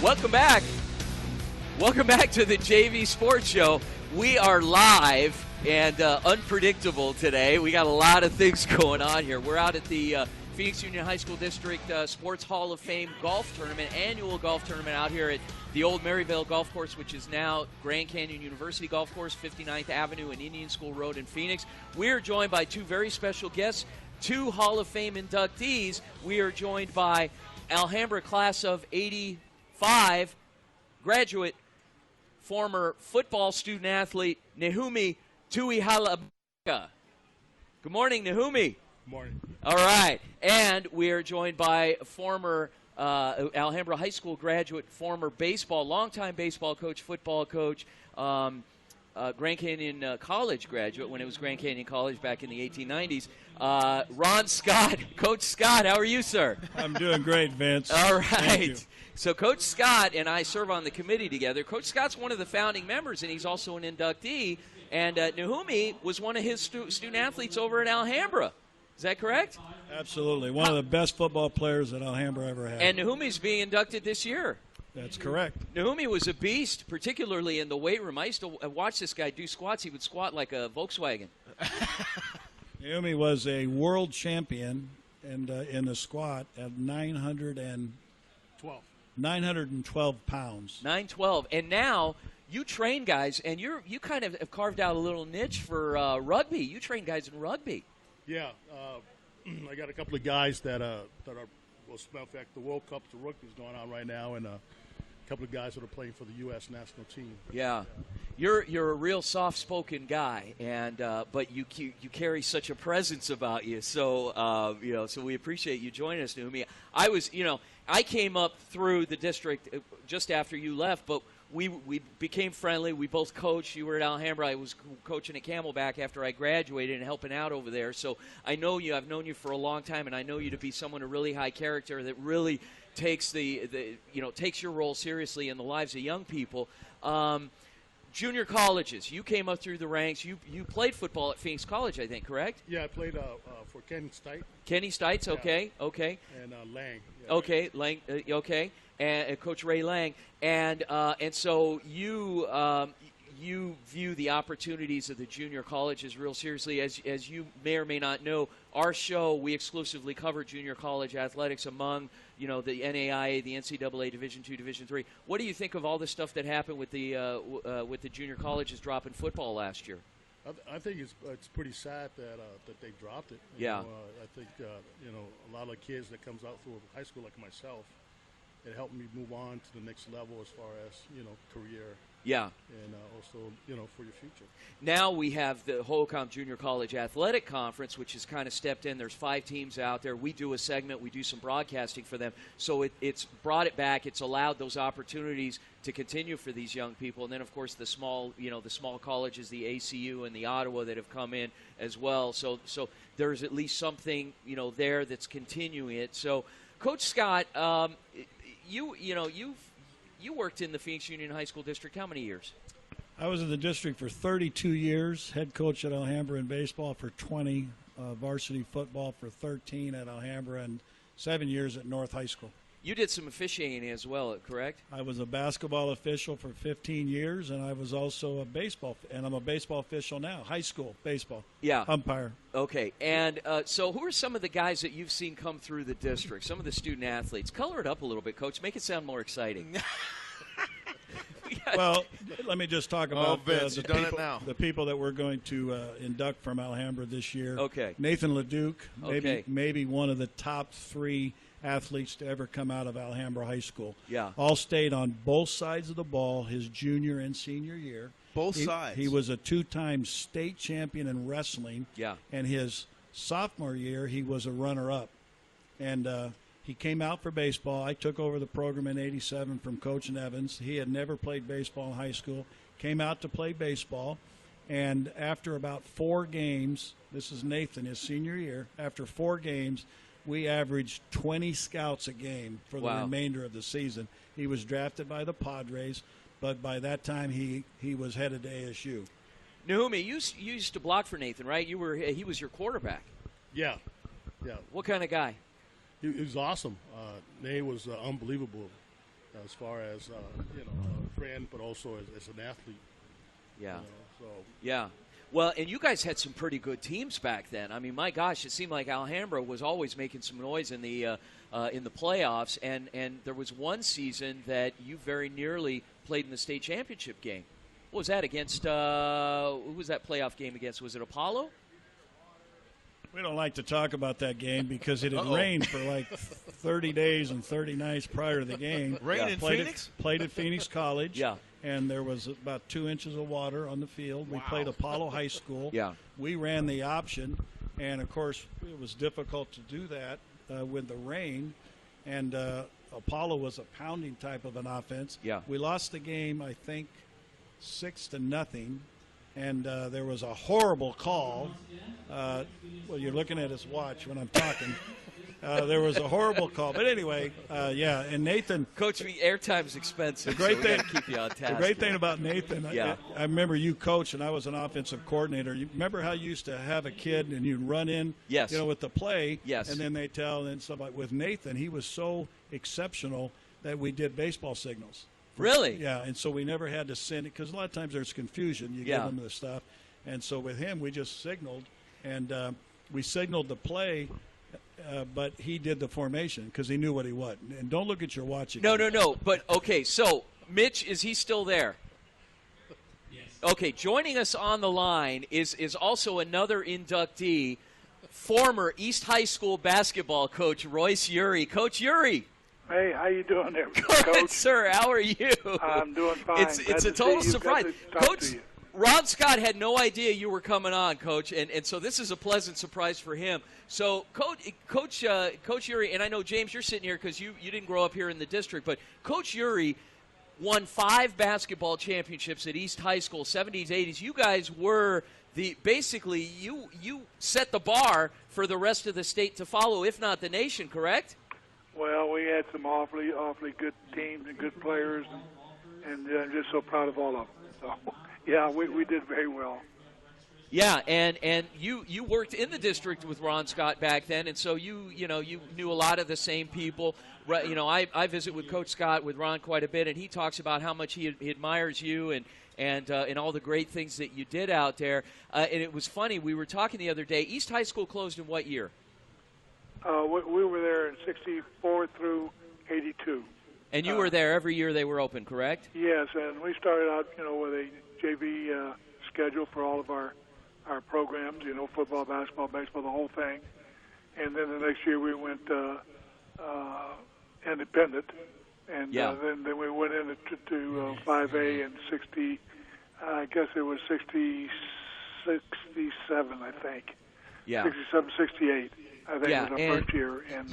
Welcome back. Welcome back to the JV Sports Show. We are live and unpredictable today. We got a lot of things going on here. We're out at the Phoenix Union High School District Sports Hall of Fame golf tournament, annual golf tournament out here at the old Maryvale Golf Course, which is now Grand Canyon University Golf Course, 59th Avenue and Indian School Road in Phoenix. We are joined by two very special guests, two Hall of Fame inductees. We are joined by Alhambra class of 85 graduate, former football student athlete Nehumi Tuihalamaka. Good morning, Nehumi. Good morning. All right. And we are joined by former Alhambra High School graduate, former longtime baseball coach, football coach, Grand Canyon College graduate when it was Grand Canyon College back in the 1890s. Ron Scott. Coach Scott, how are you, sir? I'm doing great, Vince. All right. Thank you. So Coach Scott and I serve on the committee together. Coach Scott's one of the founding members, and he's also an inductee. And Nehumi was one of his student athletes over at Alhambra. Is that correct? Absolutely. One of the best football players that Alhambra ever had. And Nehumi's being inducted this year. That's correct. Nehumi was a beast, particularly in the weight room. I used to watch this guy do squats. He would squat like a Volkswagen. Nehumi was a world champion and in the squat at 912 pounds. 912. And now you train guys, and you kind of have carved out a little niche for rugby. You train guys in rugby. Yeah, I got a couple of guys that are. Well, as a matter of fact, the World Cup to rugby is going on right now, and a couple of guys that are playing for the U.S. national team. Yeah, you're a real soft-spoken guy, and but you carry such a presence about you. So so we appreciate you joining us, Nehumi. I came up through the district just after you left, but we became friendly. We both coached. You were at Alhambra. I was coaching at Camelback after I graduated and helping out over there. So I know you. I've known you for a long time, and I know you to be someone of really high character that really takes takes your role seriously in the lives of young people. Junior colleges. You came up through the ranks. You played football at Phoenix College, I think, correct? Yeah, I played for Kenny Stites. Kenny Stites, okay, yeah. okay. And Lang. Yeah, okay, Lang, okay. And Coach Ray Lang, and so you view the opportunities of the junior colleges real seriously. As you may or may not know, our show, we exclusively cover junior college athletics among the NAIA, the NCAA Division II, Division III. What do you think of all the stuff that happened with the junior colleges dropping football last year? I think it's pretty sad that they dropped it. Yeah. I think a lot of kids that comes out through high school like myself. It helped me move on to the next level as far as, career. Yeah. And also, for your future. Now we have the Holcomb Junior College Athletic Conference, which has kind of stepped in. There's 5 teams out there. We do a segment. We do some broadcasting for them. So it's brought it back. It's allowed those opportunities to continue for these young people. And then, of course, the small colleges, the ACU and the Ottawa that have come in as well. So there's at least something, there that's continuing it. So, Coach Scott, you worked in the Phoenix Union High School District how many years? I was in the district for 32 years, head coach at Alhambra in baseball for 20, varsity football for 13 at Alhambra, and 7 years at North High School. You did some officiating as well, correct? I was a basketball official for 15 years, and I was also I'm a baseball official now, high school baseball. Yeah. Umpire. Okay, and so who are some of the guys that you've seen come through the district, some of the student athletes? Color it up a little bit, Coach. Make it sound more exciting. Well, let me just talk about the people that we're going to induct from Alhambra this year. Okay. Nathan LeDuc, Okay. maybe one of the top 3 athletes to ever come out of Alhambra High School. Yeah. All stayed on both sides of the ball his junior and senior year. Both sides. He was a 2-time state champion in wrestling. Yeah. And his sophomore year, he was a runner-up. And he came out for baseball. I took over the program in '87 from Coach Nevins. He had never played baseball in high school. Came out to play baseball. And after about 4 games, this is Nathan, his senior year, after 4 games, we averaged 20 scouts a game for the remainder of the season. He was drafted by the Padres, but by that time he was headed to ASU. Nehumi, you used to block for Nathan, right? He was your quarterback. Yeah. What kind of guy? He was awesome. Nate was unbelievable. as far as a friend, but also as an athlete. Yeah. So Yeah. Well, and you guys had some pretty good teams back then. I mean, my gosh, it seemed like Alhambra was always making some noise in the playoffs, and there was one season that you very nearly played in the state championship game. What was that against? Who was that playoff game against? Was it Apollo? We don't like to talk about that game because it had rained for like 30 days and 30 nights prior to the game. Rain in Phoenix? Played at Phoenix College. Yeah. And there was about 2 inches of water on the field. We played Apollo High School. Yeah. We ran the option, and, of course, it was difficult to do that with the rain. And Apollo was a pounding type of an offense. Yeah. We lost the game, I think, 6-0. And there was a horrible call. Well, you're looking at his watch when I'm talking. There was a horrible call. But anyway, yeah, and Nathan. Coach, airtime's expensive. The great so we thing, gotta keep you on task. the great thing about Nathan, Yeah. I remember you coach, and I was an offensive coordinator. You remember how you used to have a kid and you'd run in, Yes. with the play, Yes. and then they tell, and stuff like. With Nathan, he was so exceptional that we did baseball signals. Really? Yeah, and so we never had to send it because a lot of times there's confusion. You Yeah. give them the stuff, and so with him we just signaled, and we signaled the play, but he did the formation because he knew what he was. And don't look at your watch again. No. But okay, so Mitch, is he still there? Yes. Okay, joining us on the line is also another inductee, former East High School basketball coach Royce Youree. Coach Youree. Hey, how you doing there, Good, Coach? sir. How are you? I'm doing fine. It's Glad a to total see you. surprise. Glad to talk Coach, to you. Ron Scott had no idea you were coming on, Coach, and so this is a pleasant surprise for him. So, Coach Youree, and I know, James, you're sitting here because you didn't grow up here in the district, but Coach Youree won 5 basketball championships at East High School, 70s, 80s. You guys were basically you set the bar for the rest of the state to follow, if not the nation, correct? Well, we had some awfully good teams and good players, and I'm just so proud of all of them. So, yeah, we did very well. Yeah, and you worked in the district with Ron Scott back then, and so you knew a lot of the same people. Right, I visit with Coach Scott with Ron quite a bit, and he talks about how much he admires you and all the great things that you did out there. And it was funny, we were talking the other day. East High School closed in what year? We were there in 64 through 82. And you were there every year they were open, correct? Yes, and we started out, with a JV schedule for all of our programs, football, basketball, baseball, the whole thing. And then the next year we went independent, and then we went into 5A in 60. I guess it was 67, I think. Yeah. 67, 68. I think it was our first year. And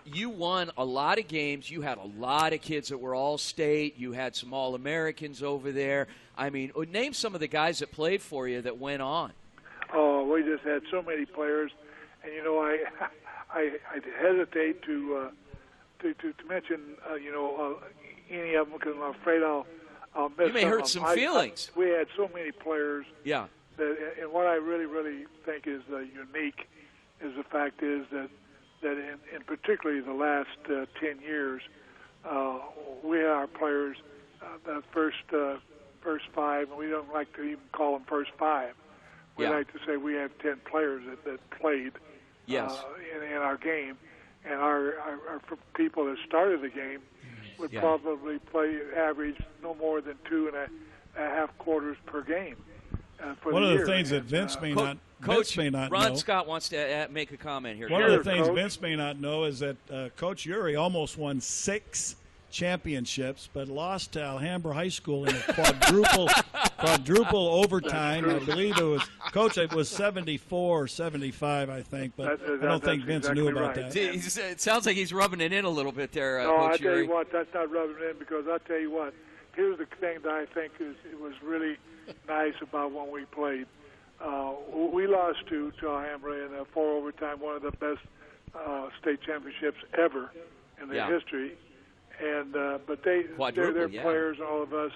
you won a lot of games. You had a lot of kids that were all state. You had some All-Americans over there. I mean, name some of the guys that played for you that went on. Oh, we just had so many players, and I hesitate to mention any of them because I'm afraid I'll miss. You may some hurt of some them. feelings. We had so many players. Yeah. And what I really think is unique is the fact is that in particularly the last 10 years, we had our players the first 5, and we don't like to even call them first 5. We like to say we have 10 players that played in our game, and our people that started the game would probably average no more than 2.5 quarters per game. One of the things that Vince may not Ron know. Scott wants to make a comment here. One of the things Vince may not know is that Coach Youree almost won 6 championships, but lost to Alhambra High School in a quadruple overtime. I believe it was 74 or 75, I think, but I don't think Vince knew about that. It sounds like he's rubbing it in a little bit there, no, Coach I tell you Youree. what, that's not rubbing it in because I'll tell you what, here's the thing that I think it was really nice about when we played. We lost to Alhambra in a 4 overtime, one of the best state championships ever in their history. And but their players and all of us,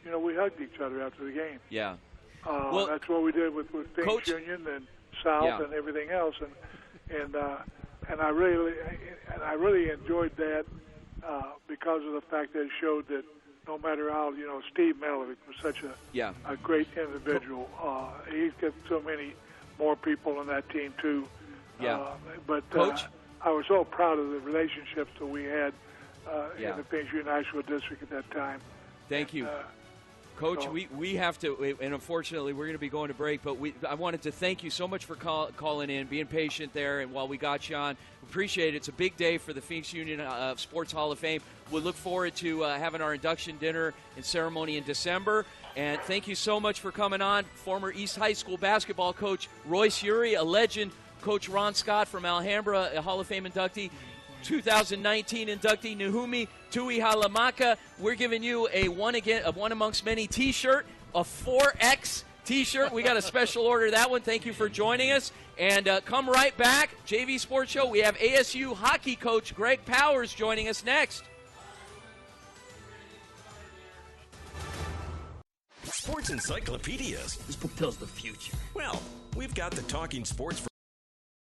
we hugged each other after the game. Yeah. That's what we did with Phoenix Union and South and everything else, and I really enjoyed that. because of the fact that it showed that no matter how, Steve Melovic was such a great individual. He's got so many more people on that team, too. Yeah. But Coach? I was so proud of the relationships that we had in the Phoenix Union School District at that time. Thank you. Coach, we have to, and unfortunately we're going to be going to break, but I wanted to thank you so much for calling in, being patient there, and while we got you on, appreciate it. It's a big day for the Phoenix Union Sports Hall of Fame. We'll look forward to having our induction dinner and ceremony in December, and thank you so much for coming on. Former East High School basketball coach Royce Youree, a legend, Coach Ron Scott from Alhambra, a Hall of Fame inductee, 2019 inductee Nehumi Tuihalamaka. We're giving you a one amongst many T-shirt, a 4X T-shirt. We got a special order that one. Thank you for joining us. And come right back, JV Sports Show. We have ASU hockey coach Greg Powers joining us next. Sports encyclopedias. This book tells the future. Well, we've got the talking sports